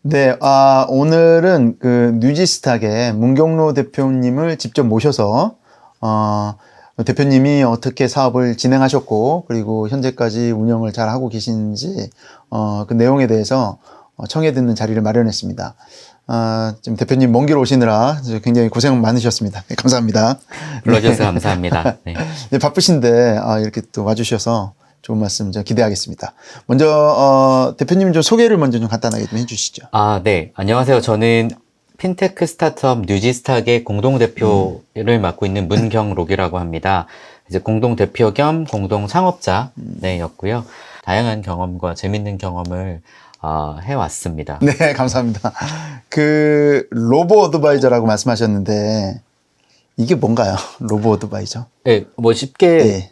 네, 오늘은 그 뉴지스탁의 문경로 대표님을 직접 모셔서, 대표님이 어떻게 사업을 진행하셨고, 그리고 현재까지 운영을 잘 하고 계신지, 그 내용에 대해서 청해 듣는 자리를 마련했습니다. 지금 대표님 먼 길 오시느라 굉장히 고생 많으셨습니다. 네, 감사합니다. 불러주셔서 감사합니다. 네. 네, 바쁘신데, 이렇게 또 와주셔서 좋은 말씀 좀 기대하겠습니다. 먼저, 대표님 좀 소개를 먼저 좀 간단하게 좀 해주시죠. 네. 안녕하세요. 저는 핀테크 스타트업 뉴지스탁의 공동대표를 맡고 있는 문경록이라고 합니다. 이제 공동대표 겸 공동창업자, 였고요. 다양한 경험과 재밌는 경험을 해왔습니다. 네, 감사합니다. 그 로보 어드바이저라고 말씀하셨는데 이게 뭔가요? 로보 어드바이저? 네, 뭐 쉽게 네.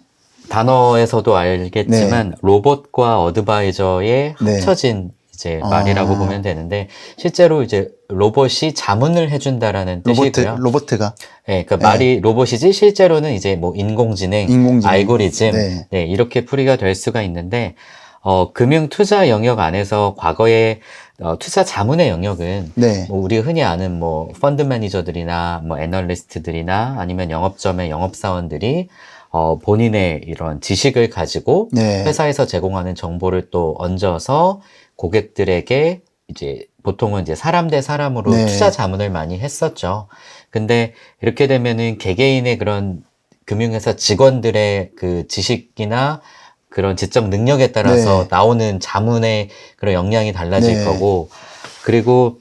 단어에서도 알겠지만 로봇과 어드바이저의 네. 합쳐진 이제 말이라고 보면 되는데 실제로 이제 로봇이 자문을 해준다라는 뜻이고요. 로보트가 네, 그러니까 말이 로봇이지 실제로는 이제 뭐 인공지능, 알고리즘, 네. 이렇게 풀이가 될 수가 있는데 금융 투자 영역 안에서 과거에 투자 자문의 영역은 네. 뭐 우리가 흔히 아는 뭐 펀드 매니저들이나 뭐 애널리스트들이나 아니면 영업점의 영업사원들이 본인의 이런 지식을 가지고 네. 회사에서 제공하는 정보를 또 얹어서 고객들에게 이제 보통은 이제 사람 대 사람으로 네. 투자 자문을 많이 했었죠. 근데 이렇게 되면은 개개인의 그런 금융회사 직원들의 그 지식이나 그런 지적 능력에 따라서 네. 나오는 자문의 그런 역량이 달라질 네. 거고, 그리고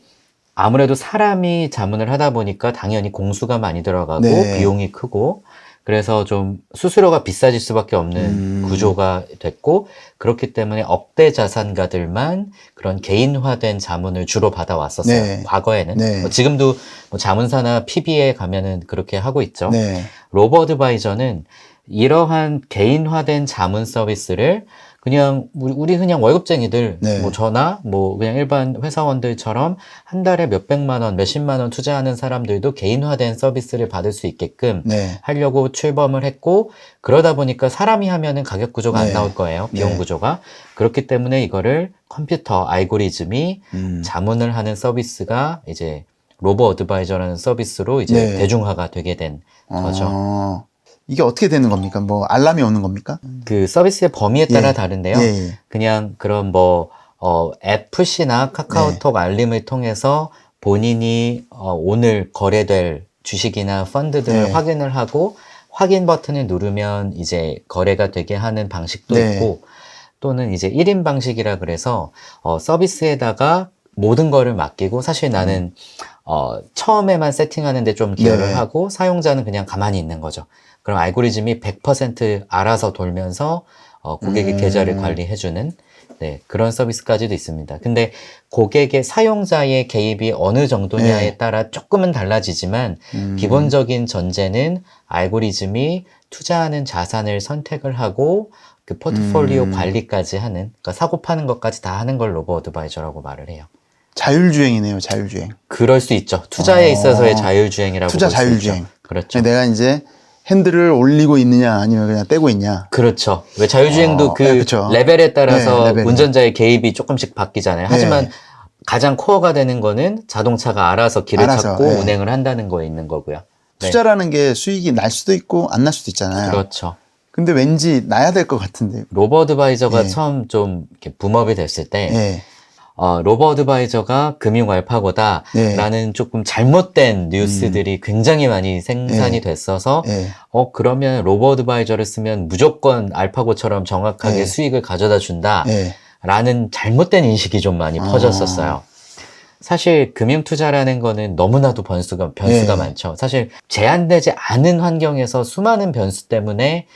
아무래도 사람이 자문을 하다 보니까 당연히 공수가 많이 들어가고 네. 비용이 크고, 그래서 좀 수수료가 비싸질 수밖에 없는 구조가 됐고, 그렇기 때문에 억대 자산가들만 그런 개인화된 자문을 주로 받아왔었어요. 네. 과거에는. 네. 뭐 지금도 뭐 자문사나 PB에 가면은 그렇게 하고 있죠. 네. 로보 어드바이저는 이러한 개인화된 자문 서비스를 그냥 우리 그냥 월급쟁이들 네. 뭐 저나 뭐 그냥 일반 회사원들처럼 한 달에 몇백만 원, 몇십만 원 투자하는 사람들도 개인화된 서비스를 받을 수 있게끔 네. 하려고 출범을 했고, 그러다 보니까 사람이 하면은 가격 구조가 네. 안 나올 거예요. 비용 네. 구조가. 그렇기 때문에 이거를 컴퓨터 알고리즘이 자문을 하는 서비스가 이제 로보 어드바이저라는 서비스로 이제 네. 대중화가 되게 된 거죠. 이게 어떻게 되는 겁니까? 뭐 알람이 오는 겁니까? 그 서비스의 범위에 따라 예. 다른데요. 예. 그냥 그런 뭐 앱 푸시나 카카오톡 알림을 통해서 본인이 오늘 거래될 주식이나 펀드들을 네. 확인을 하고 확인 버튼을 누르면 이제 거래가 되게 하는 방식도 네. 있고, 또는 이제 1인 방식이라 그래서 서비스에다가 모든 거를 맡기고, 사실 나는 처음에만 세팅하는데 좀 기여를 네. 하고 사용자는 그냥 가만히 있는 거죠. 그럼 알고리즘이 100% 알아서 돌면서 고객의 계좌를 관리해주는 그런 서비스까지도 있습니다. 근데 고객의 사용자의 개입이 어느 정도냐에 네. 따라 조금은 달라지지만 기본적인 전제는 알고리즘이 투자하는 자산을 선택을 하고 그 포트폴리오 관리까지 하는, 그러니까 사고 파는 것까지 다 하는 걸 로보 어드바이저라고 말을 해요. 자율주행이네요, 자율주행. 그럴 수 있죠. 투자에 있어서의 자율주행이라고 투자 볼 수 자율주행. 있죠. 그렇죠. 내가 이제 핸들을 올리고 있느냐 아니면 그냥 떼고 있냐. 그렇죠. 왜 자율주행도 그 그쵸. 레벨에 따라서 네, 레벨이. 운전자의 개입이 조금씩 바뀌잖아요. 하지만 가장 코어가 되는 거는 자동차가 알아서 길을 찾고 운행을 한다는 거에 있는 거고요. 투자라는 게 수익이 날 수도 있고 안 날 수도 있잖아요. 그렇죠. 근데 왠지 나야 될 것 같은데. 로보 어드바이저가 처음 좀 이렇게 붐업이 됐을 때 로보 어드바이저가 금융 알파고다라는 조금 잘못된 뉴스들이 굉장히 많이 생산이 됐어서 그러면 로보 어드바이저를 쓰면 무조건 알파고처럼 정확하게 수익을 가져다 준다라는 잘못된 인식이 좀 많이 퍼졌었어요. 사실 금융 투자라는 거는 너무나도 변수가 많죠. 사실 제한되지 않은 환경에서 수많은 변수 때문에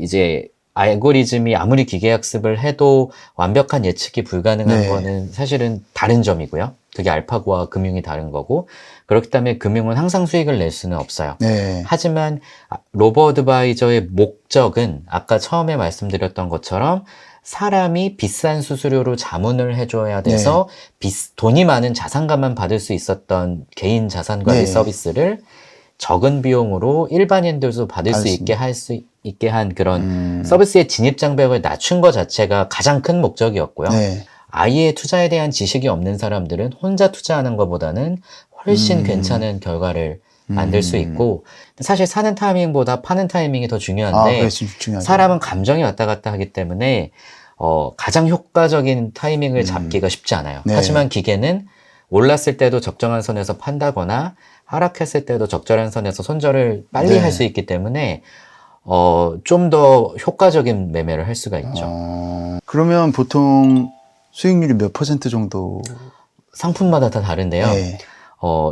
이제 알고리즘이 아무리 기계학습을 해도 완벽한 예측이 불가능한 거는 사실은 다른 점이고요. 그게 알파고와 금융이 다른 거고, 그렇기 때문에 금융은 항상 수익을 낼 수는 없어요. 하지만 로보 어드바이저의 목적은 아까 처음에 말씀드렸던 것처럼 사람이 비싼 수수료로 자문을 해줘야 돼서 돈이 많은 자산가만 받을 수 있었던 개인 자산관리 서비스를 적은 비용으로 일반인들도 받을 수 있게 한 그런 서비스의 진입 장벽을 낮춘 것 자체가 가장 큰 목적이었고요. 아예 투자에 대한 지식이 없는 사람들은 혼자 투자하는 것보다는 훨씬 괜찮은 결과를 만들 수 있고, 사실 사는 타이밍보다 파는 타이밍이 더 중요한데, 사람은 감정이 왔다 갔다 하기 때문에 가장 효과적인 타이밍을 잡기가 쉽지 않아요. 네. 하지만 기계는 올랐을 때도 적정한 선에서 판다거나 하락했을 때도 적절한 선에서 손절을 빨리 네. 할 수 있기 때문에 좀 더 효과적인 매매를 할 수가 있죠. 그러면 보통 수익률이 몇 % 정도? 상품마다 다 다른데요. 네.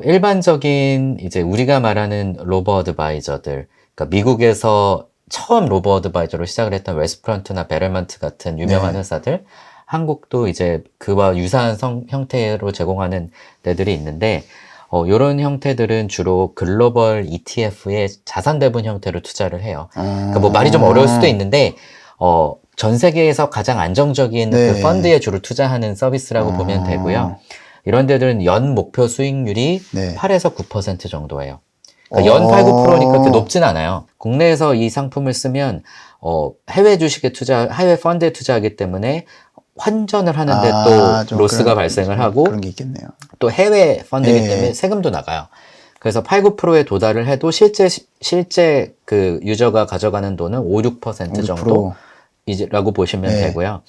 일반적인 이제 우리가 말하는 로버 어드바이저들, 그러니까 미국에서 처음 로버 어드바이저로 시작을 했던 웨스트프런트나 베럴먼트 같은 유명한 네. 회사들, 한국도 이제 그와 유사한 형태로 제공하는 데들이 있는데, 이런 형태들은 주로 글로벌 ETF의 자산 배분 형태로 투자를 해요. 그러니까 뭐 말이 좀 어려울 수도 있는데, 전 세계에서 가장 안정적인 네. 그 펀드에 주로 투자하는 서비스라고 보면 되고요. 이런 데들은 연 목표 수익률이 네. 8에서 9% 정도예요. 그러니까 연 8, 9%니까 그렇게 높진 않아요. 국내에서 이 상품을 쓰면 해외 주식에 해외 펀드에 투자하기 때문에 환전을 하는데 또 로스가 발생을 하고 그런 게 있겠네요. 또 해외 펀드이기 네. 때문에 세금도 나가요. 그래서 8, 9%에 도달을 해도 실제 그 유저가 가져가는 돈은 5, 6% 정도 라고 보시면 네. 되고요.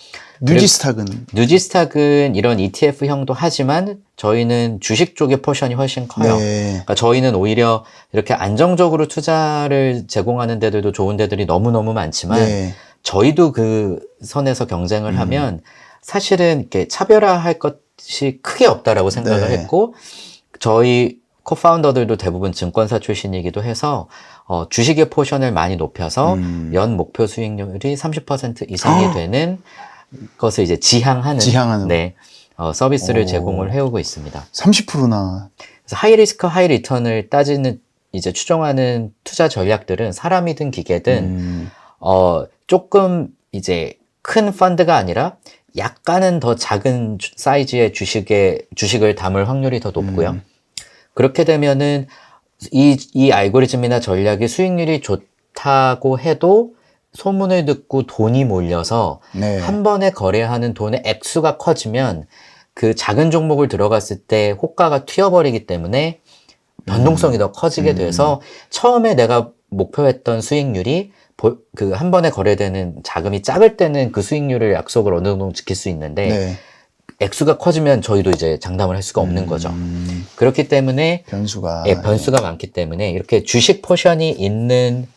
뉴지스탁은 이런 ETF형도 하지만 저희는 주식 쪽의 포션이 훨씬 커요. 네. 그러니까 저희는 오히려 이렇게 안정적으로 투자를 제공하는 데들도 좋은 데들이 너무너무 많지만 네. 저희도 그 선에서 경쟁을 하면 사실은 이렇게 차별화할 것이 크게 없다라고 생각을 네. 했고, 저희 코파운더들도 대부분 증권사 출신이기도 해서 주식의 포션을 많이 높여서 연 목표 수익률이 30% 이상이 되는 것을 이제 지향하는 네, 서비스를 제공을 해오고 있습니다. 30%나. 그래서 하이 리스크 하이 리턴을 따지는 이제 추정하는 투자 전략들은 사람이든 기계든 조금 이제 큰 펀드가 아니라 약간은 더 작은 사이즈의 주식을 담을 확률이 더 높고요. 그렇게 되면은 이 알고리즘이나 전략이 수익률이 좋다고 해도 소문을 듣고 돈이 몰려서 네. 한 번에 거래하는 돈의 액수가 커지면 그 작은 종목을 들어갔을 때 호가가 튀어버리기 때문에 변동성이 더 커지게 돼서 처음에 내가 목표했던 수익률이 그 한 번에 거래되는 자금이 작을 때는 그 수익률을 약속을 어느 정도 지킬 수 있는데 네. 액수가 커지면 저희도 이제 장담을 할 수가 없는 거죠. 그렇기 때문에 변수가 많기 때문에 이렇게 주식 포션이 있는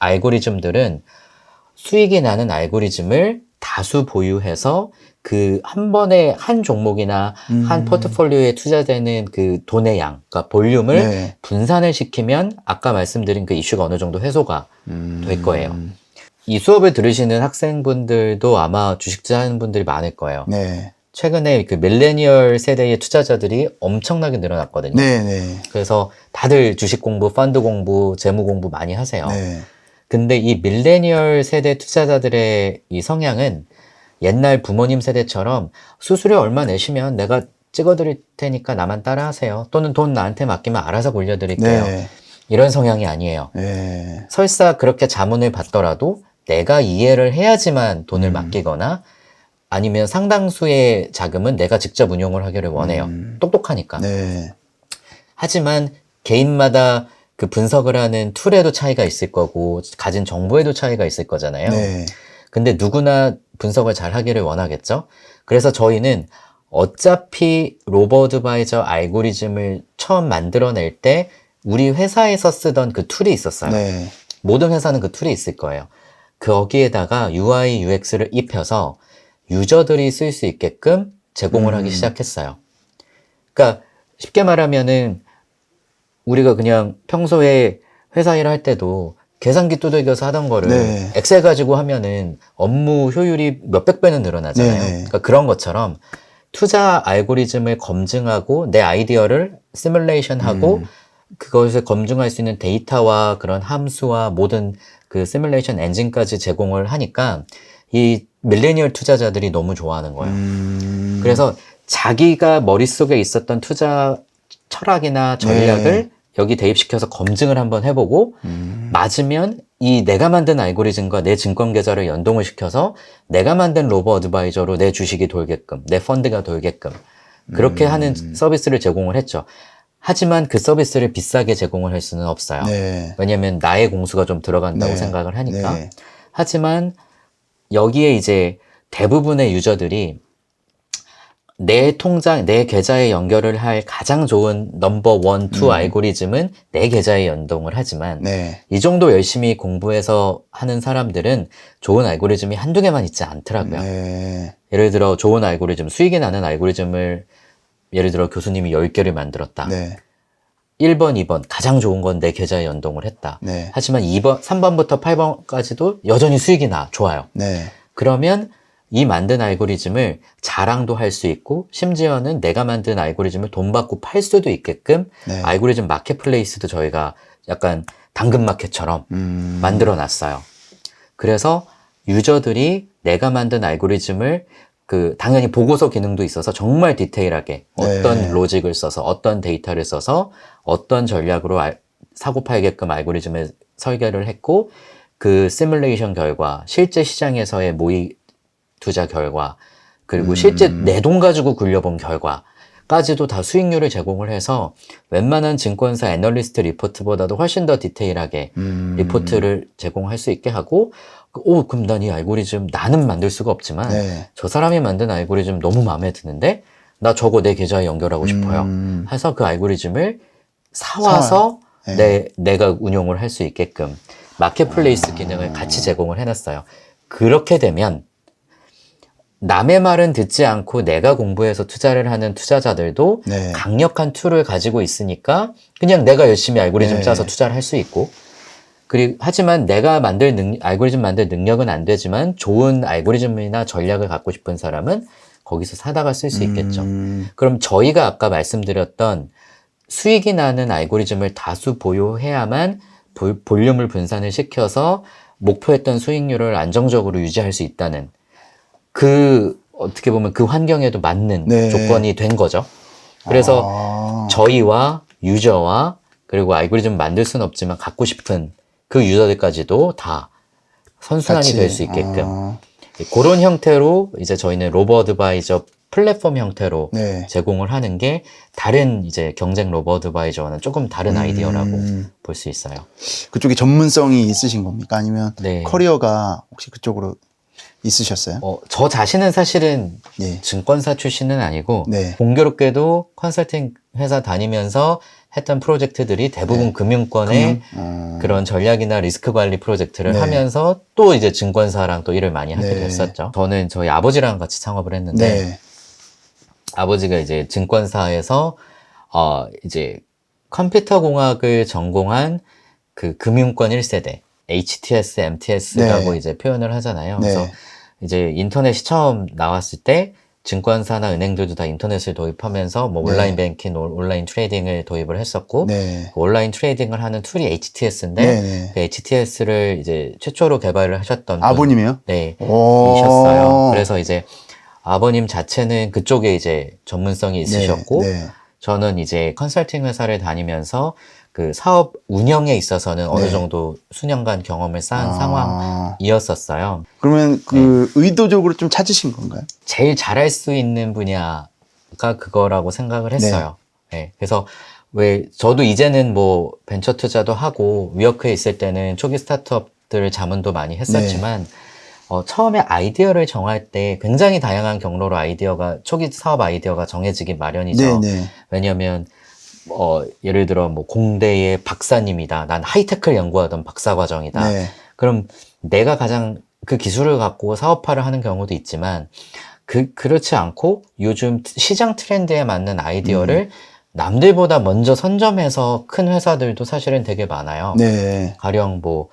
알고리즘들은 수익이 나는 알고리즘을 다수 보유해서 그 한 번에 한 종목이나 한 포트폴리오에 투자되는 그 돈의 양, 그러니까 볼륨을 네. 분산을 시키면 아까 말씀드린 그 이슈가 어느 정도 해소가 될 거예요. 이 수업을 들으시는 학생분들도 아마 주식 투자하는 분들이 많을 거예요. 네. 최근에 그 밀레니얼 세대의 투자자들이 엄청나게 늘어났거든요. 네, 네. 그래서 다들 주식 공부, 펀드 공부, 재무 공부 많이 하세요. 네. 근데 이 밀레니얼 세대 투자자들의 이 성향은 옛날 부모님 세대처럼 수수료 얼마 내시면 내가 찍어드릴 테니까 나만 따라 하세요. 또는 돈 나한테 맡기면 알아서 굴려드릴게요. 네. 이런 성향이 아니에요. 네. 설사 그렇게 자문을 받더라도 내가 이해를 해야지만 돈을 맡기거나 아니면 상당수의 자금은 내가 직접 운용을 하기를 원해요. 똑똑하니까. 네. 하지만 개인마다 그 분석을 하는 툴에도 차이가 있을 거고 가진 정보에도 차이가 있을 거잖아요. 네. 근데 누구나 분석을 잘 하기를 원하겠죠. 그래서 저희는 어차피 로버 어드바이저 알고리즘을 처음 만들어낼 때 우리 회사에서 쓰던 그 툴이 있었어요. 네. 모든 회사는 그 툴이 있을 거예요. 거기에다가 UI, UX를 입혀서 유저들이 쓸 수 있게끔 제공을 하기 시작했어요. 그러니까 쉽게 말하면은 우리가 그냥 평소에 회사 일을 할 때도 계산기 두들겨서 하던 거를 네. 엑셀 가지고 하면은 업무 효율이 몇백 배는 늘어나잖아요. 네. 그러니까 그런 것처럼 투자 알고리즘을 검증하고 내 아이디어를 시뮬레이션하고 그것을 검증할 수 있는 데이터와 그런 함수와 모든 그 시뮬레이션 엔진까지 제공을 하니까 이 밀레니얼 투자자들이 너무 좋아하는 거예요. 그래서 자기가 머릿속에 있었던 투자 철학이나 전략을 여기 대입시켜서 검증을 한번 해보고 맞으면 이 내가 만든 알고리즘과 내 증권 계좌를 연동을 시켜서 내가 만든 로보 어드바이저로 내 주식이 돌게끔, 내 펀드가 돌게끔 그렇게 하는 서비스를 제공을 했죠. 하지만 그 서비스를 비싸게 제공을 할 수는 없어요. 네. 왜냐하면 나의 공수가 좀 들어간다고 네. 생각을 하니까. 네. 하지만 여기에 이제 대부분의 유저들이 내 통장, 내 계좌에 연결을 할 가장 좋은 넘버 1, 2 알고리즘은 내 계좌에 연동을 하지만 네. 이 정도 열심히 공부해서 하는 사람들은 좋은 알고리즘이 한두 개만 있지 않더라고요. 네. 예를 들어 좋은 알고리즘, 수익이 나는 알고리즘을 예를 들어 교수님이 10개를 만들었다. 네. 1번, 2번 가장 좋은 건 내 계좌에 연동을 했다. 네. 하지만 2번, 3번부터 8번까지도 여전히 수익이 나. 좋아요. 네. 그러면 이 만든 알고리즘을 자랑도 할 수 있고 심지어는 내가 만든 알고리즘을 돈 받고 팔 수도 있게끔 네. 알고리즘 마켓플레이스도 저희가 약간 당근마켓처럼 만들어 놨어요. 그래서 유저들이 내가 만든 알고리즘을 당연히 보고서 기능도 있어서 정말 디테일하게 어떤 네. 로직을 써서 어떤 데이터를 써서 어떤 전략으로 사고 팔게끔 알고리즘을 설계를 했고 그 시뮬레이션 결과 실제 시장에서의 모의 투자 결과 그리고 실제 내 돈 가지고 굴려본 결과까지도 다 수익률을 제공을 해서 웬만한 증권사 애널리스트 리포트보다도 훨씬 더 디테일하게 리포트를 제공할 수 있게 하고 그럼 난 이 알고리즘 나는 만들 수가 없지만 네. 저 사람이 만든 알고리즘 너무 마음에 드는데 나 저거 내 계좌에 연결하고 싶어요. 해서 그 알고리즘을 사와서 네. 내가 운용을 할 수 있게끔 마켓플레이스 기능을 같이 제공을 해놨어요. 그렇게 되면 남의 말은 듣지 않고 내가 공부해서 투자를 하는 투자자들도 네. 강력한 툴을 가지고 있으니까 그냥 내가 열심히 알고리즘 네. 짜서 투자를 할 수 있고 하지만 내가 알고리즘 만들 능력은 안 되지만 좋은 알고리즘이나 전략을 갖고 싶은 사람은 거기서 사다가 쓸 수 있겠죠. 그럼 저희가 아까 말씀드렸던 수익이 나는 알고리즘을 다수 보유해야만 볼륨을 분산을 시켜서 목표했던 수익률을 안정적으로 유지할 수 있다는 어떻게 보면 그 환경에도 맞는 네. 조건이 된 거죠. 그래서 저희와 유저와 그리고 알고리즘 만들 수는 없지만 갖고 싶은 그 유저들까지도 다 선순환이 될 수 있게끔 그런 형태로 이제 저희는 로보 어드바이저 플랫폼 형태로 네. 제공을 하는 게 다른 이제 경쟁 로보 어드바이저와는 조금 다른 아이디어라고 볼 수 있어요. 그쪽에 전문성이 있으신 겁니까? 아니면 네. 커리어가 혹시 그쪽으로 있으셨어요? 저 자신은 사실은 네. 증권사 출신은 아니고 네. 공교롭게도 컨설팅 회사 다니면서 했던 프로젝트들이 대부분 네. 금융권의 그런 전략이나 리스크 관리 프로젝트를 네. 하면서 또 이제 증권사랑 또 일을 많이 하게 네. 됐었죠. 저는 저희 아버지랑 같이 창업을 했는데 네. 아버지가 이제 증권사에서 이제 컴퓨터 공학을 전공한 그 금융권 1세대 HTS, MTS라고 네. 이제 표현을 하잖아요. 네. 그래서 이제 인터넷이 처음 나왔을 때 증권사나 은행들도 다 인터넷을 도입하면서 뭐 네. 온라인 뱅킹, 온라인 트레이딩을 도입을 했었고 네. 그 온라인 트레이딩을 하는 툴이 HTS인데 네. 그 HTS를 이제 최초로 개발을 하셨던 아버님이요? 네, 오. 이셨어요. 그래서 이제 아버님 자체는 그쪽에 이제 전문성이 있으셨고 네. 저는 이제 컨설팅 회사를 다니면서 그 사업 운영에 있어서는 어느 네. 정도 수년간 경험을 쌓은 상황이었었어요. 그러면 그 의도적으로 좀 찾으신 건가요? 제일 잘할 수 있는 분야가 그거라고 생각을 했어요. 네. 그래서 저도 이제는 뭐 벤처 투자도 하고 위워크에 있을 때는 초기 스타트업들 자문도 많이 했었지만 처음에 아이디어를 정할 때 굉장히 다양한 경로로 초기 사업 아이디어가 정해지기 마련이죠. 왜냐면 예를 들어 뭐 공대의 박사님이다. 난 하이테크를 연구하던 박사과정이다. 그럼 내가 가장 그 기술을 갖고 사업화를 하는 경우도 있지만 그렇지 않고 요즘 시장 트렌드에 맞는 아이디어를 남들보다 먼저 선점해서 큰 회사들도 사실은 되게 많아요. 가령 뭐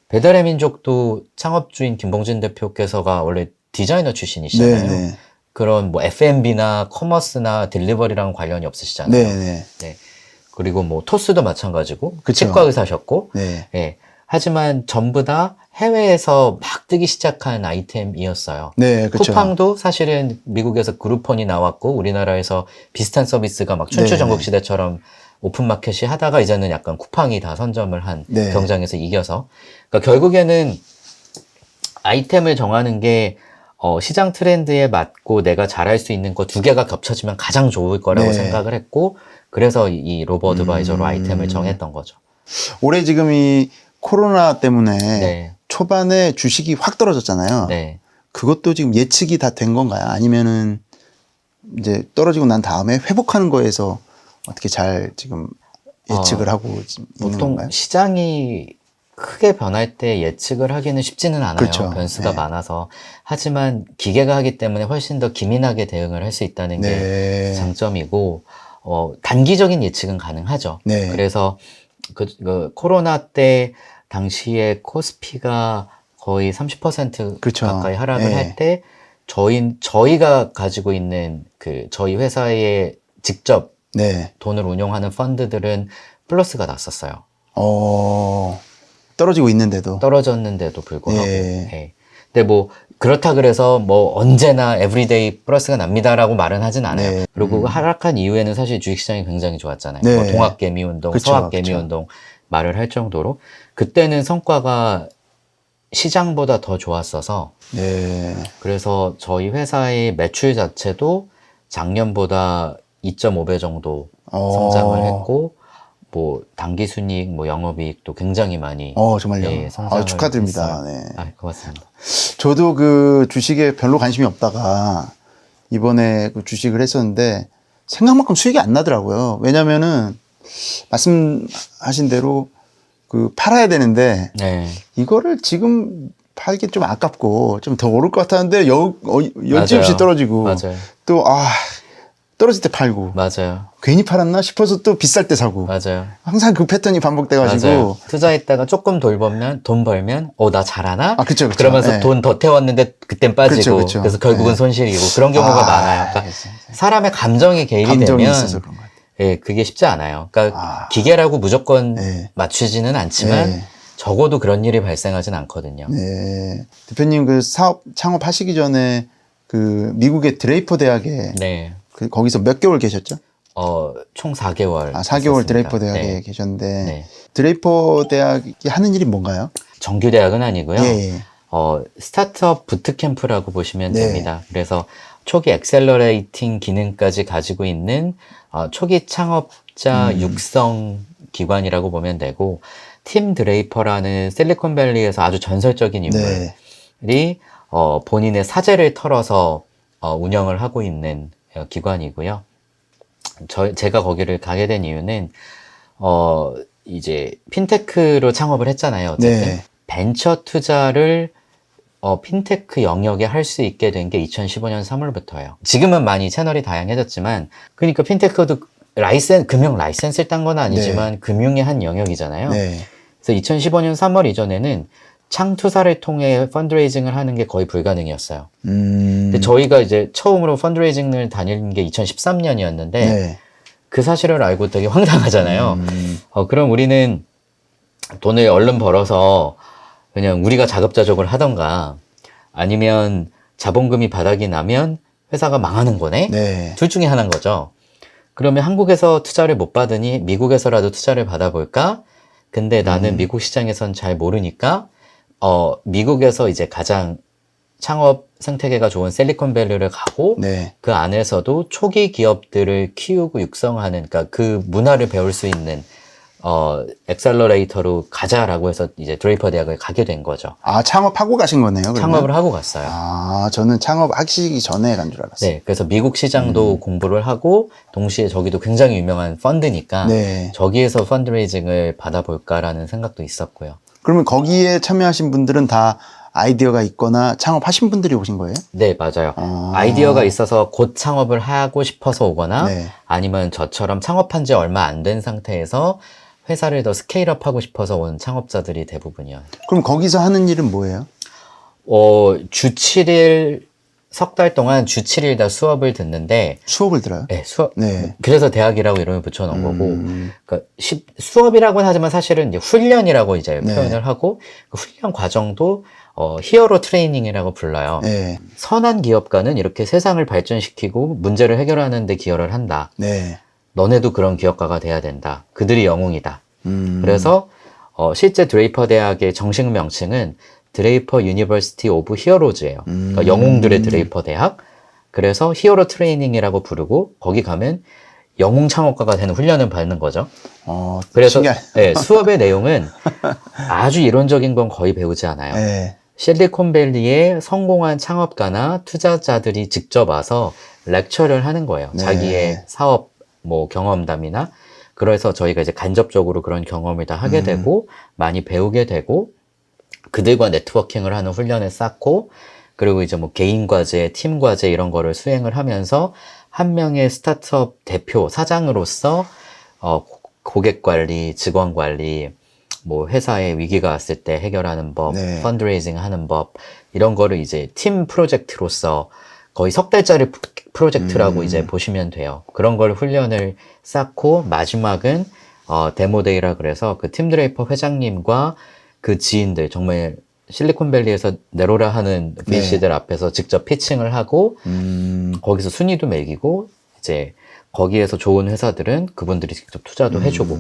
배달의 민족도 창업주인 김봉진 대표께서가 원래 디자이너 출신이시잖아요. 그런 뭐 F&B나 커머스나 딜리버리랑 관련이 없으시잖아요. 네. 그리고 뭐 토스도 마찬가지고 치과 의사셨고 네. 하지만 전부 다 해외에서 막 뜨기 시작한 아이템이었어요. 쿠팡도 사실은 미국에서 그루폰이 나왔고 우리나라에서 비슷한 서비스가 막 춘추 전국시대처럼 오픈마켓이 하다가 이제는 약간 쿠팡이 다 선점을 한 네. 경쟁에서 이겨서. 그러니까 결국에는 아이템을 정하는 게 시장 트렌드에 맞고 내가 잘할 수 있는 거 두 개가 겹쳐지면 가장 좋을 거라고 네. 생각을 했고, 그래서 이 로버어드바이저로 아이템을 정했던 거죠. 올해 지금 이 코로나 때문에 네. 초반에 주식이 확 떨어졌잖아요. 네. 그것도 지금 예측이 다 된 건가요? 아니면은 이제 떨어지고 난 다음에 회복하는 거에서 어떻게 잘 지금 예측을 하고 지금 있는 보통 건가요? 시장이 크게 변할 때 예측을 하기는 쉽지는 않아요. 그렇죠. 변수가 네. 많아서. 하지만 기계가 하기 때문에 훨씬 더 기민하게 대응을 할 수 있다는 게 네. 장점이고, 단기적인 예측은 가능하죠. 네. 그래서 그 코로나 때 당시에 코스피가 거의 30% 그렇죠. 가까이 하락을 네. 할 때 저희가 가지고 있는 저희 회사에 직접 네. 돈을 운용하는 펀드들은 플러스가 났었어요. 떨어지고 있는데도. 떨어졌는데도 불구하고. 예. 예. 근데 뭐 그렇다 그래서 뭐 언제나 에브리데이 플러스가 납니다라고 말은 하진 않아요. 네. 그리고 그 하락한 이후에는 사실 주식시장이 굉장히 좋았잖아요. 네. 뭐 동학개미운동, 그쵸, 서학개미운동 말을 할 정도로 그때는 성과가 시장보다 더 좋았어서 네. 그래서 저희 회사의 매출 자체도 작년보다 2.5배 정도 성장을 했고 뭐 당기순이익, 뭐 영업이익도 굉장히 많이 정말요. 예, 성장을 축하드립니다. 했어요. 네. 고맙습니다. 저도 그 주식에 별로 관심이 없다가 이번에 그 주식을 했었는데 생각만큼 수익이 안 나더라고요. 왜냐면은 말씀하신 대로 그 팔아야 되는데 네. 이거를 지금 팔기 좀 아깝고 좀 더 오를 것 같았는데 여지없이 맞아요. 떨어지고 맞아요. 또 떨어질 때 팔고 맞아요. 괜히 팔았나 싶어서 또 비쌀 때 사고 맞아요. 항상 그 패턴이 반복돼가지고 맞아요. 투자했다가 조금 돈 벌면 나 잘하나? 그쵸. 그러면서 네. 돈 더 태웠는데 그땐 빠지고 그쵸. 그래서 결국은 네. 손실이고 그런 경우가 많아요. 그러니까 사람의 감정이 개입이 감정이 되면 있어서 그런 것 같아요. 예, 그게 쉽지 않아요. 그러니까 기계라고 무조건 네. 맞추지는 않지만 네. 적어도 그런 일이 발생하진 않거든요. 네. 대표님 그 사업 창업하시기 전에 그 미국의 드레이퍼 대학에 네. 거기서 몇 개월 계셨죠? 총 4개월. 4개월 있었습니다. 드레이퍼 대학에 네. 계셨는데 네. 드레이퍼 대학이 하는 일이 뭔가요? 정규대학은 아니고요. 예. 스타트업 부트캠프라고 보시면 네. 됩니다. 그래서 초기 엑셀러레이팅 기능까지 가지고 있는 초기 창업자 육성 기관이라고 보면 되고, 팀 드레이퍼라는 실리콘밸리에서 아주 전설적인 인물이 네. 본인의 사재를 털어서 운영을 하고 있는 기관이고요. 제가 거기를 가게 된 이유는 이제 핀테크로 창업을 했잖아요. 어쨌든 네. 벤처 투자를 핀테크 영역에 할 수 있게 된 게 2015년 3월부터예요. 지금은 많이 채널이 다양해졌지만, 그러니까 핀테크도 금융 라이센스를 딴 건 아니지만 네. 금융의 한 영역이잖아요. 네. 그래서 2015년 3월 이전에는 창투사를 통해 펀드레이징을 하는 게 거의 불가능이었어요. 근데 저희가 이제 처음으로 펀드레이징을 다닌 게 2013년이었는데 네. 그 사실을 알고 되게 황당하잖아요. 그럼 우리는 돈을 얼른 벌어서 그냥 우리가 자급자족을 하던가 아니면 자본금이 바닥이 나면 회사가 망하는 거네? 네. 둘 중에 하나인 거죠. 그러면 한국에서 투자를 못 받으니 미국에서라도 투자를 받아볼까? 근데 나는 미국 시장에선 잘 모르니까 미국에서 이제 가장 창업 생태계가 좋은 실리콘밸리를 가고 네. 그 안에서도 초기 기업들을 키우고 육성하는, 그러니까 그 문화를 배울 수 있는 엑셀러레이터로 가자라고 해서 이제 드레이퍼 대학을 가게 된 거죠. 창업하고 가신 거네요, 그러면? 창업을 하고 갔어요. 저는 창업하시기 전에 간 줄 알았어요. 네, 그래서 미국 시장도 공부를 하고 동시에 저기도 굉장히 유명한 펀드니까 네. 저기에서 펀드레이징을 받아볼까라는 생각도 있었고요. 그러면 거기에 참여하신 분들은 다 아이디어가 있거나 창업하신 분들이 오신 거예요? 네, 맞아요. 아이디어가 있어서 곧 창업을 하고 싶어서 오거나 아니면 저처럼 창업한 지 얼마 안 된 상태에서 회사를 더 스케일업 하고 싶어서 온 창업자들이 대부분이요. 그럼 거기서 하는 일은 뭐예요? 주 7일, 석 달 동안 주 7일 다 수업을 듣는데. 수업을 들어요? 네, 수업. 네. 그래서 대학이라고 이름을 붙여놓은 거고. 그러니까 수업이라고는 하지만 사실은 이제 훈련이라고 이제 표현을 하고, 그 훈련 과정도 히어로 트레이닝이라고 불러요. 네. 선한 기업가는 이렇게 세상을 발전시키고 문제를 해결하는 데 기여를 한다. 네. 너네도 그런 기업가가 돼야 된다. 그들이 영웅이다. 그래서 실제 드레이퍼 대학의 정식 명칭은 드레이퍼 유니버시티 오브 히어로즈예요. 그러니까 영웅들의 드레이퍼 대학. 그래서 히어로 트레이닝이라고 부르고 거기 가면 영웅 창업가가 되는 훈련을 받는 거죠. 그래서 네, 수업의 내용은 아주 이론적인 건 거의 배우지 않아요. 네. 실리콘밸리의 성공한 창업가나 투자자들이 직접 와서 렉처를 하는 거예요. 네. 자기의 사업 뭐 경험담이나. 그래서 저희가 이제 간접적으로 그런 경험을 다 하게 되고 많이 배우게 되고 그들과 네트워킹을 하는 훈련을 쌓고 그리고 이제 뭐 개인 과제, 팀 과제 이런 거를 수행을 하면서 한 명의 스타트업 대표, 사장으로서 고객 관리, 직원 관리, 뭐 회사에 위기가 왔을 때 해결하는 법, 네. 펀드레이징 하는 법 이런 거를 이제 팀 프로젝트로서 거의 석 달짜리 프로젝트라고 이제 보시면 돼요. 그런 걸 훈련을 쌓고 마지막은 데모데이라 그래서 그 팀 드레이퍼 회장님과 그 지인들 정말 실리콘밸리에서 내로라 하는 VC들 앞에서 직접 피칭을 하고 거기서 순위도 매기고 이제 거기에서 좋은 회사들은 그분들이 직접 투자도 해주고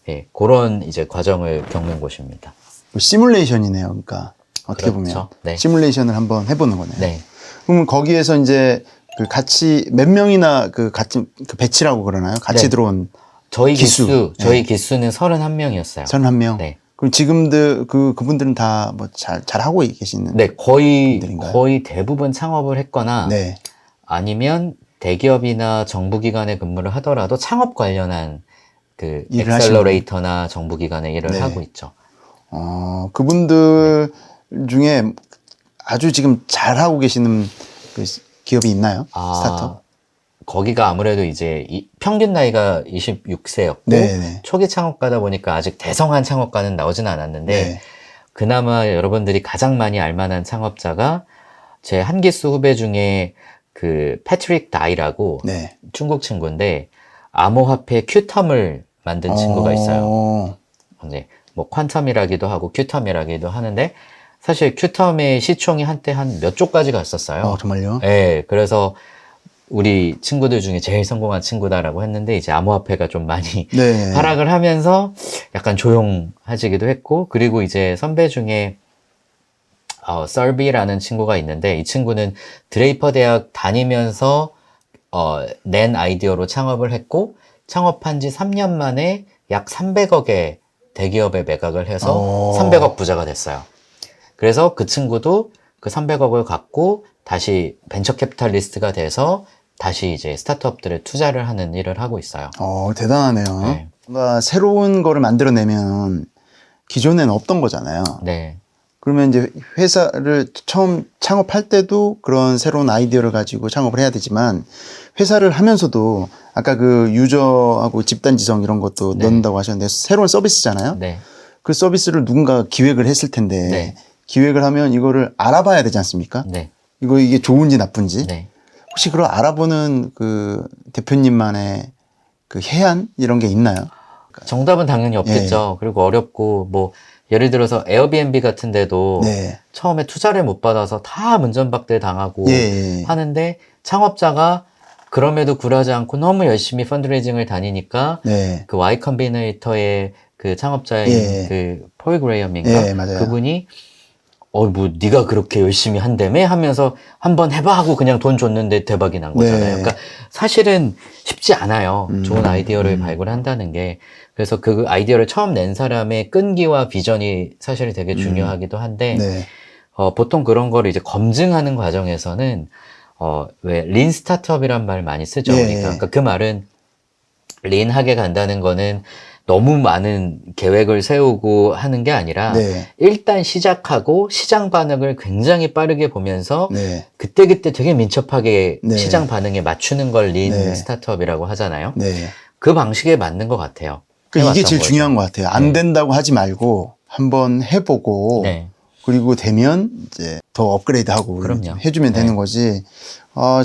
예, 그런 이제 과정을 겪는 곳입니다. 시뮬레이션이네요. 그러니까 어떻게 그렇죠. 보면 네. 시뮬레이션을 한번 해보는 거네요. 네. 그러면 거기에서 이제 그 같이 몇 명이나 그 같이 그 배치라고 그러나요? 같이 네. 들어온 저희 기수. 저희 기수는 31명이었어요. 31명. 네. 그럼 지금도 그분들은 다 뭐 잘 하고 계시는 네, 분들인가요? 거의 대부분 창업을 했거나 네. 아니면 대기업이나 정부기관에 근무를 하더라도 창업 관련한 그 일을 엑셀러레이터나 정부기관에 일을 네. 하고 있죠. 그분들 중에 아주 지금 잘하고 계시는 그 기업이 있나요? 스타트업? 거기가 아무래도 이제 평균 나이가 26세였고 네네. 초기 창업가다 보니까 아직 대성한 창업가는 나오진 않았는데 네. 그나마 여러분들이 가장 많이 알만한 창업자가 제 한 기수 후배 중에 그 패트릭 다이라고 네. 중국 친구인데 암호화폐 큐텀을 만든 친구가 있어요. 이제 뭐 퀀텀이라기도 하고 큐텀이라기도 하는데 사실 큐텀의 시총이 한때 한 몇 조까지 갔었어요. 정말요? 네, 그래서 우리 친구들 중에 제일 성공한 친구다라고 했는데 이제 암호화폐가 좀 많이 네. 하락을 하면서 약간 조용해지기도 했고 그리고 이제 선배 중에 썰비라는 친구가 있는데 이 친구는 드레이퍼 대학 다니면서 낸 아이디어로 창업을 했고 창업한 지 3년 만에 약 300억의 대기업에 매각을 해서 300억 부자가 됐어요. 그래서 그 친구도 그 300억을 갖고 다시 벤처 캐피탈리스트가 돼서 다시 이제 스타트업들에 투자를 하는 일을 하고 있어요. 대단하네요. 네. 뭔가 새로운 거를 만들어내면 기존에는 없던 거잖아요. 네. 그러면 이제 회사를 처음 창업할 때도 그런 새로운 아이디어를 가지고 창업을 해야 되지만 회사를 하면서도 아까 그 유저하고 집단지성 이런 것도 네. 넣는다고 하셨는데 새로운 서비스잖아요. 네. 그 서비스를 누군가 기획을 했을 텐데 네. 기획을 하면 이거를 알아봐야 되지 않습니까? 네. 이게 좋은지 나쁜지. 네. 혹시 그걸 알아보는 그 대표님만의 그 해안 이런 게 있나요? 정답은 당연히 없겠죠. 그리고 어렵고 뭐 예를 들어서 에어비앤비 같은 데도 네. 처음에 투자를 못 받아서 다 문전박대 당하고 예. 하는데 창업자가 그럼에도 굴하지 않고 너무 열심히 펀드레이징을 다니니까 네. 그 Y 컴비네이터의 그 창업자인 예. 그 폴 그레이엄인가? 예, 맞아요. 그분이 뭐 네가 그렇게 열심히 한다며 하면서 한번 해봐 하고 그냥 돈 줬는데 대박이 난 거잖아요. 네. 그러니까 사실은 쉽지 않아요. 좋은 아이디어를 발굴한다는 게. 그래서 그 아이디어를 처음 낸 사람의 끈기와 비전이 사실 되게 중요하기도 한데 네. 보통 그런 거를 이제 검증하는 과정에서는 왜 린 스타트업이란 말 많이 쓰죠. 예. 그러니까 그 말은 린하게 간다는 거는 너무 많은 계획을 세우고 하는 게 아니라 네. 일단 시작하고 시장 반응을 굉장히 빠르게 보면서 네. 그때그때 되게 민첩하게 네. 시장 반응에 맞추는 걸 린 네. 스타트업이라고 하잖아요. 네. 그 방식에 맞는 것 같아요. 이게 해왔던 제일 거죠. 중요한 것 같아요. 안 된다고 하지 말고 한번 해보고 네. 그리고 되면 이제 더 업그레이드하고 그럼요. 해주면 네. 되는 거지.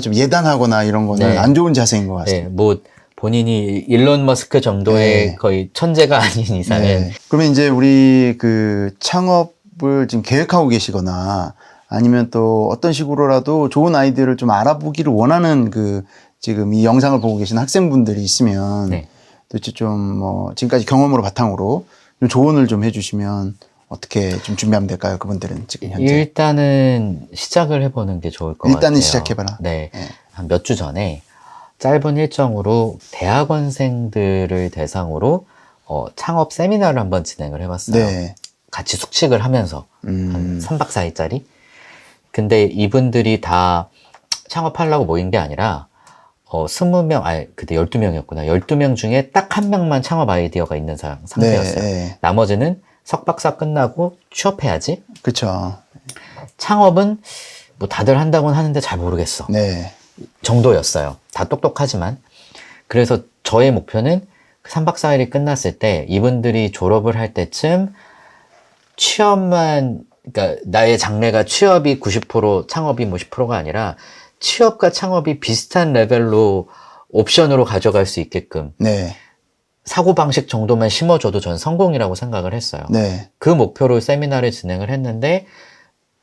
좀 예단하거나 이런 거는 네. 안 좋은 자세인 것 같습니다. 네, 뭐 본인이 일론 머스크 정도의 네. 거의 천재가 아닌 이상은 네. 그러면 이제 우리 그 창업을 지금 계획하고 계시거나 아니면 또 어떤 식으로라도 좋은 아이디어를 좀 알아보기를 원하는 그 지금 이 영상을 보고 계신 학생분들이 있으면 네. 도대체 좀 뭐 지금까지 경험으로 바탕으로 좀 조언을 좀 해주시면 어떻게 좀 준비하면 될까요? 그분들은 지금 현재 일단은 시작을 해보는 게 좋을 것 같아요. 일단은 시작해봐라. 네. 네. 한 몇 주 전에 짧은 일정으로 대학원생들을 대상으로 창업 세미나를 한번 진행을 해봤어요. 네. 같이 숙식을 하면서 한 3박 4일짜리. 근데 이분들이 다 창업하려고 모인 게 아니라 20명, 그때 12명이었구나. 12명 중에 딱 한 명만 창업 아이디어가 있는 상태였어요. 네. 나머지는 석박사 끝나고 취업해야지. 그렇죠. 창업은 뭐 다들 한다고는 하는데 잘 모르겠어. 네. 정도였어요. 다 똑똑하지만. 그래서 저의 목표는 3박 4일이 끝났을 때 이분들이 졸업을 할 때쯤 취업만, 그러니까 나의 장래가 취업이 90%, 창업이 뭐 10%가 아니라 취업과 창업이 비슷한 레벨로 옵션으로 가져갈 수 있게끔 네. 사고방식 정도만 심어줘도 전 성공이라고 생각을 했어요. 네. 그 목표로 세미나를 진행을 했는데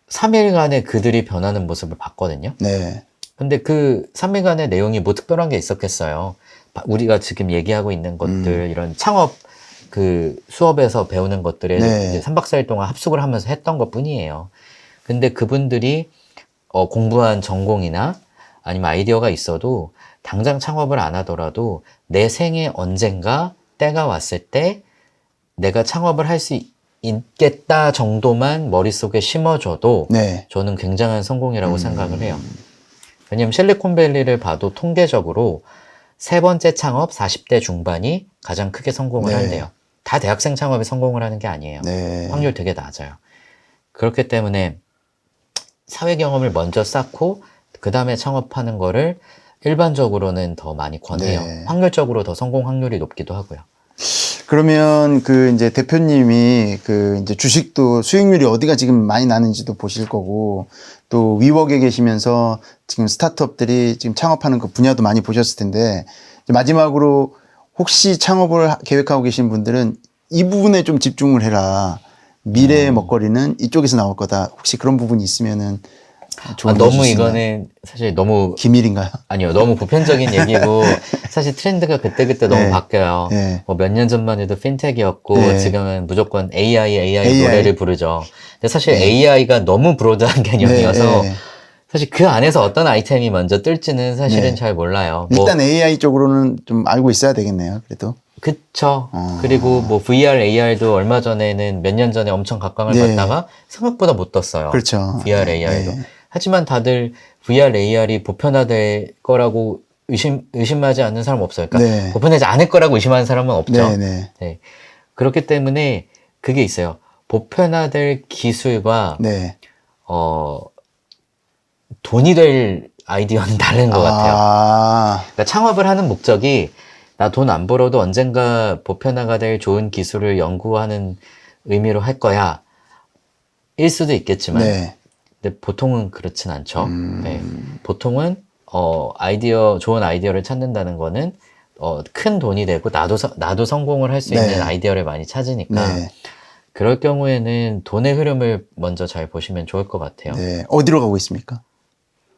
3일간의 그들이 변하는 모습을 봤거든요. 네. 근데 그 3일간의 내용이 뭐 특별한 게 있었겠어요. 우리가 지금 얘기하고 있는 것들, 이런 창업 그 수업에서 배우는 것들에 네. 이제 3박 4일 동안 합숙을 하면서 했던 것 뿐이에요. 근데 그분들이 공부한 전공이나 아니면 아이디어가 있어도 당장 창업을 안 하더라도 내 생에 언젠가 때가 왔을 때 내가 창업을 할 수 있겠다 정도만 머릿속에 심어줘도 네. 저는 굉장한 성공이라고 생각을 해요. 왜냐면 실리콘밸리를 봐도 통계적으로 세 번째 창업 40대 중반이 가장 크게 성공을 네. 한대요. 다 대학생 창업이 성공을 하는 게 아니에요. 네. 확률 되게 낮아요. 그렇기 때문에 사회 경험을 먼저 쌓고 그 다음에 창업하는 거를 일반적으로는 더 많이 권해요. 네. 확률적으로 더 성공 확률이 높기도 하고요. 그러면 그 이제 대표님이 그 이제 주식도 수익률이 어디가 지금 많이 나는지도 보실 거고 또 위웍에 계시면서 지금 스타트업들이 지금 창업하는 그 분야도 많이 보셨을 텐데 이제 마지막으로 혹시 창업을 계획하고 계신 분들은 이 부분에 좀 집중을 해라. 미래의 먹거리는 이쪽에서 나올 거다. 혹시 그런 부분이 있으면은 너무 이거는 사실 너무 기밀인가요? 아니요, 너무 보편적인 얘기고 사실 트렌드가 그때그때 너무 네. 바뀌어요. 네. 뭐 몇 년 전만 해도 핀텍이었고 네. 지금은 무조건 AI 노래를 부르죠. 근데 사실 네. AI가 너무 브로드한 개념이어서 네. 사실 그 안에서 어떤 아이템이 먼저 뜰지는 사실은 네. 잘 몰라요. 일단 AI 쪽으로는 좀 알고 있어야 되겠네요. 그래도. 그쵸. 그리고 뭐 VR, AR도 얼마 전에는 몇 년 전에 엄청 각광을 네. 받다가 생각보다 못 떴어요. 그렇죠. VR, AR도. 네. 하지만 다들 VR, AR이 보편화될 거라고 의심하지 않는 사람 없어요. 그러니까 네. 보편하지 않을 거라고 의심하는 사람은 없죠. 네. 네. 그렇기 때문에 그게 있어요. 보편화될 기술과 네. 돈이 될 아이디어는 다른 것 같아요. 그러니까 창업을 하는 목적이 나 돈 안 벌어도 언젠가 보편화가 될 좋은 기술을 연구하는 의미로 할 거야. 일 수도 있겠지만 네. 근데 보통은 그렇진 않죠. 네. 보통은 좋은 아이디어를 찾는다는 거는 큰 돈이 되고 나도 성공을 할 수 네. 있는 아이디어를 많이 찾으니까 네. 그럴 경우에는 돈의 흐름을 먼저 잘 보시면 좋을 것 같아요. 네. 어디로 가고 있습니까?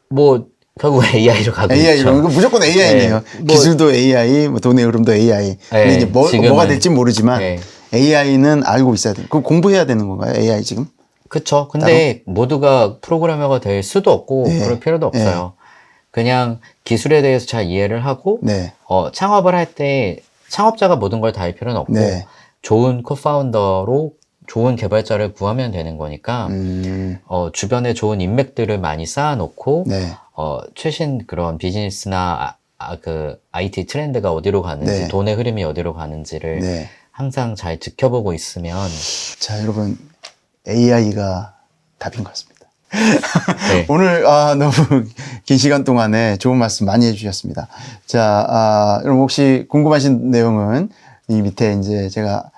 뭐 결국 AI로 가고 AI로. 있죠. 이거 무조건 AI네요. 네. 기술도 AI, 뭐 돈의 흐름도 AI. 근데 네, 이제 뭐가 될지 모르지만 네. AI는 알고 있어야 돼요. 그럼 공부해야 되는 건가요? AI 지금? 그쵸. 근데 모두가 프로그래머가 될 수도 없고 네. 그럴 필요도 없어요. 그냥 기술에 대해서 잘 이해를 하고 네. 창업을 할 때 창업자가 모든 걸 다 할 필요는 없고 네. 좋은 코파운더로 좋은 개발자를 구하면 되는 거니까 주변에 좋은 인맥들을 많이 쌓아놓고 네. 최신 그런 비즈니스나 그 IT 트렌드가 어디로 가는지 네. 돈의 흐름이 어디로 가는지를 네. 항상 잘 지켜보고 있으면 자, 여러분 AI가 답인 것 같습니다. 네. 오늘 너무 긴 시간 동안에 좋은 말씀 많이 해주셨습니다. 자, 여러분 혹시 궁금하신 내용은 이 밑에 이제 제가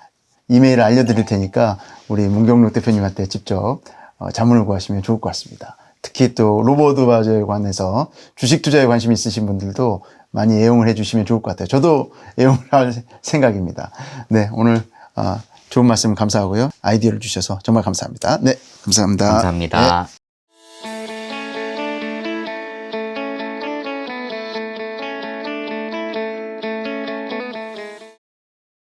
이메일을 알려드릴 테니까 우리 문경록 대표님한테 직접 자문을 구하시면 좋을 것 같습니다. 특히 또 로버드바이저에 관해서 주식 투자에 관심 있으신 분들도 많이 애용을 해주시면 좋을 것 같아요. 저도 애용을 할 생각입니다. 네, 오늘 좋은 말씀 감사하고요. 아이디어를 주셔서 정말 감사합니다. 네, 감사합니다. 감사합니다. 네.